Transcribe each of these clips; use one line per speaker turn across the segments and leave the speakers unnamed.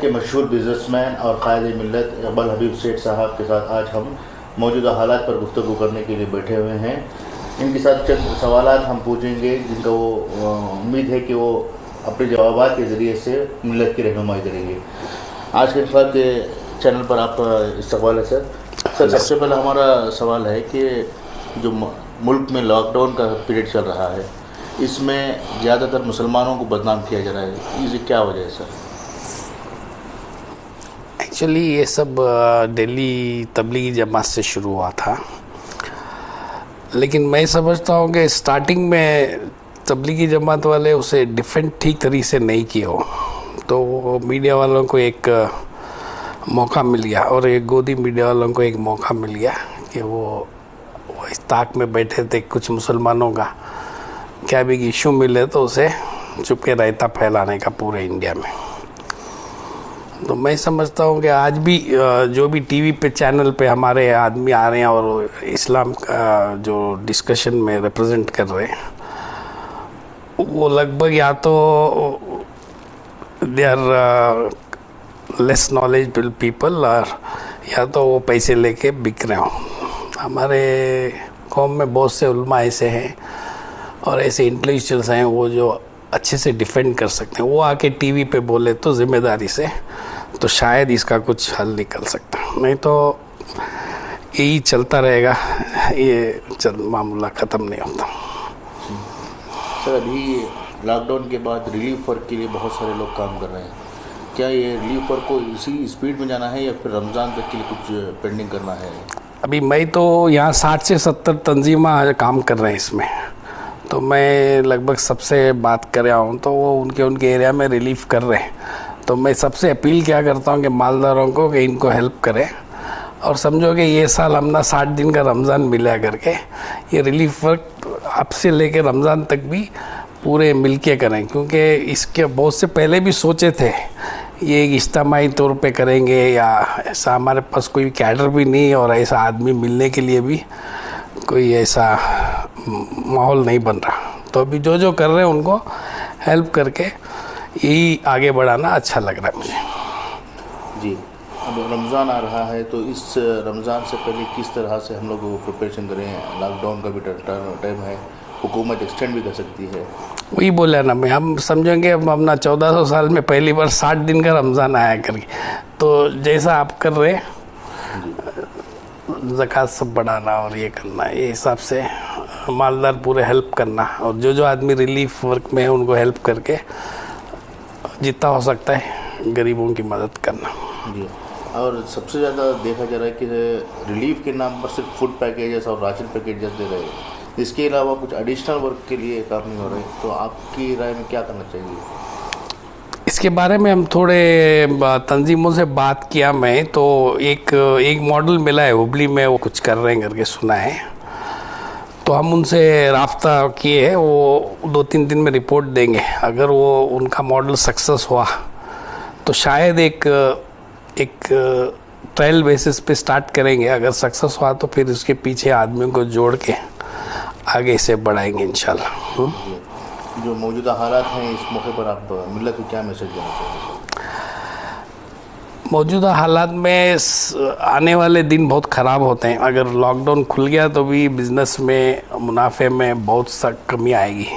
के मशहूर बिजनेसमैन और कायद मिल्लत इकबाल हबीब सेठ साहब के साथ आज हम मौजूदा हालात पर गुफ्तगू करने के लिए बैठे हुए हैं। इनके साथ चंद सवालात हम पूछेंगे जिनका वो उम्मीद है कि वो अपने जवाबात के ज़रिए से मिल्लत की रहनुमाई करेंगे। आज के चैनल पर आप इस्तकबाल है सर। सबसे पहले हमारा सवाल है कि जो मुल्क में लॉकडाउन का पीरियड चल रहा है, इसमें ज़्यादातर मुसलमानों को बदनाम किया जा रहा है, इसकी क्या वजह है सर?
एक्चुअली ये सब दिल्ली तबलीगी जमात से शुरू हुआ था, लेकिन मैं समझता हूँ कि स्टार्टिंग में तबलीगी जमात वाले उसे डिफेंड ठीक तरीके से नहीं किए हो, तो मीडिया वालों को एक मौका मिल गया और एक गोदी मीडिया वालों को एक मौका मिल गया कि वो इस ताक में बैठे थे कुछ मुसलमानों का क्या भी इशू मिले तो उसे चुपके रायता फैलाने का पूरे इंडिया में। तो मैं समझता हूँ कि आज भी जो भी टीवी पे चैनल पे हमारे आदमी आ रहे हैं और इस्लाम का जो डिस्कशन में रिप्रेजेंट कर रहे हैं, वो लगभग या तो they are less knowledgeable people और या तो वो पैसे लेके बिक रहे हो। हमारे कौम में बहुत से उलमा ऐसे हैं और ऐसे इंटेलेक्चुअल्स हैं वो जो अच्छे से डिफेंड कर सकते हैं, वो आके टीवी पे बोले तो ज़िम्मेदारी से, तो शायद इसका कुछ हल निकल सकता, नहीं तो यही चलता रहेगा, ये मामला ख़त्म नहीं होता।
सर, अभी लॉकडाउन के बाद रिलीफ वर्क के लिए बहुत सारे लोग काम कर रहे हैं, क्या ये रिलीफ वर्क को इसी स्पीड में जाना है या फिर रमज़ान तक के लिए कुछ पेंडिंग करना है?
अभी मैं तो यहाँ 60 से 70 तंजीमा काम कर रहे हैं इसमें, तो मैं लगभग सबसे बात कर रहा हूँ, तो वो उनके एरिया में रिलीफ कर रहे हैं। तो मैं सबसे अपील क्या करता हूँ कि मालदारों को कि इनको हेल्प करें, और समझो कि ये साल हमने 60 दिन का रमज़ान मिला करके ये रिलीफ वर्क आपसे लेके रमज़ान तक भी पूरे मिलके करें, क्योंकि इसके बहुत से पहले भी सोचे थे ये इज्तिमाई तौर पे करेंगे, या ऐसा हमारे पास कोई कैडर भी नहीं और ऐसा आदमी मिलने के लिए भी कोई ऐसा माहौल नहीं बन रहा। तो अभी जो कर रहे हैं उनको हेल्प करके यही आगे बढ़ाना अच्छा लग रहा है मुझे।
जी, अब रमज़ान आ रहा है, तो इस रमज़ान से पहले किस तरह से हम लोग प्रिपरेशन करें? लॉकडाउन का भी टाइम है, हुकूमत एक्सटेंड भी कर सकती है।
वही बोला ना मैं, हम समझेंगे अब अपना 1400 साल में पहली बार 60 दिन का रमज़ान आया करके, तो जैसा आप कर रहे ज़कात सब बढ़ाना और ये करना, ये हिसाब से मालदार पूरे हेल्प करना, और जो आदमी रिलीफ वर्क में है उनको हेल्प करके जितना हो सकता है गरीबों की मदद करना।
जी, और सबसे ज़्यादा देखा जा रहा है कि रिलीफ के नाम पर सिर्फ फूड पैकेजेस और राशन पैकेजेस दे रहे हैं, इसके अलावा कुछ एडिशनल वर्क के लिए काम नहीं हो रहे, तो आपकी राय में क्या करना चाहिए?
इसके बारे में हम थोड़े तंजीमों से बात किया मैं, तो एक मॉडल मिला है हुबली में, वो कुछ कर रहे हैं करके सुना है, तो हम उनसे राब्ता किए हैं, वो 2-3 दिन में रिपोर्ट देंगे। अगर वो उनका मॉडल सक्सेस हुआ तो शायद एक ट्रायल बेसिस पे स्टार्ट करेंगे, अगर सक्सेस हुआ तो फिर उसके पीछे आदमियों को जोड़ के आगे से बढ़ाएंगे इंशाल्लाह।
जो मौजूदा हालात हैं, इस मौके पर आप मिल्लत को क्या मैसेज देना चाहेंगे?
मौजूदा हालात में आने वाले दिन बहुत ख़राब होते हैं। अगर लॉकडाउन खुल गया तो भी बिज़नेस में मुनाफे में बहुत सा कमी आएगी,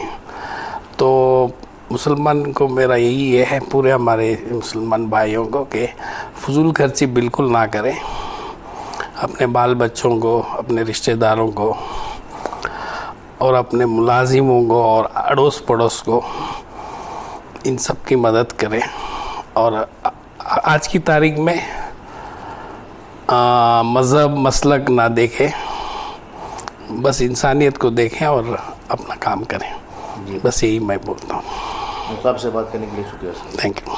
तो मुसलमान को मेरा यही है, पूरे हमारे मुसलमान भाइयों को, कि फजूल खर्ची बिल्कुल ना करें, अपने बाल बच्चों को, अपने रिश्तेदारों को और अपने मुलाजिमों को और अड़ोस पड़ोस को, इन सब की मदद करें, और आज की तारीख में मज़हब मसलक ना देखें, बस इंसानियत को देखें और अपना काम करें। बस यही मैं बोलता हूँ।
आपसे बात करने के लिए शुक्रिया सर।
Thank you.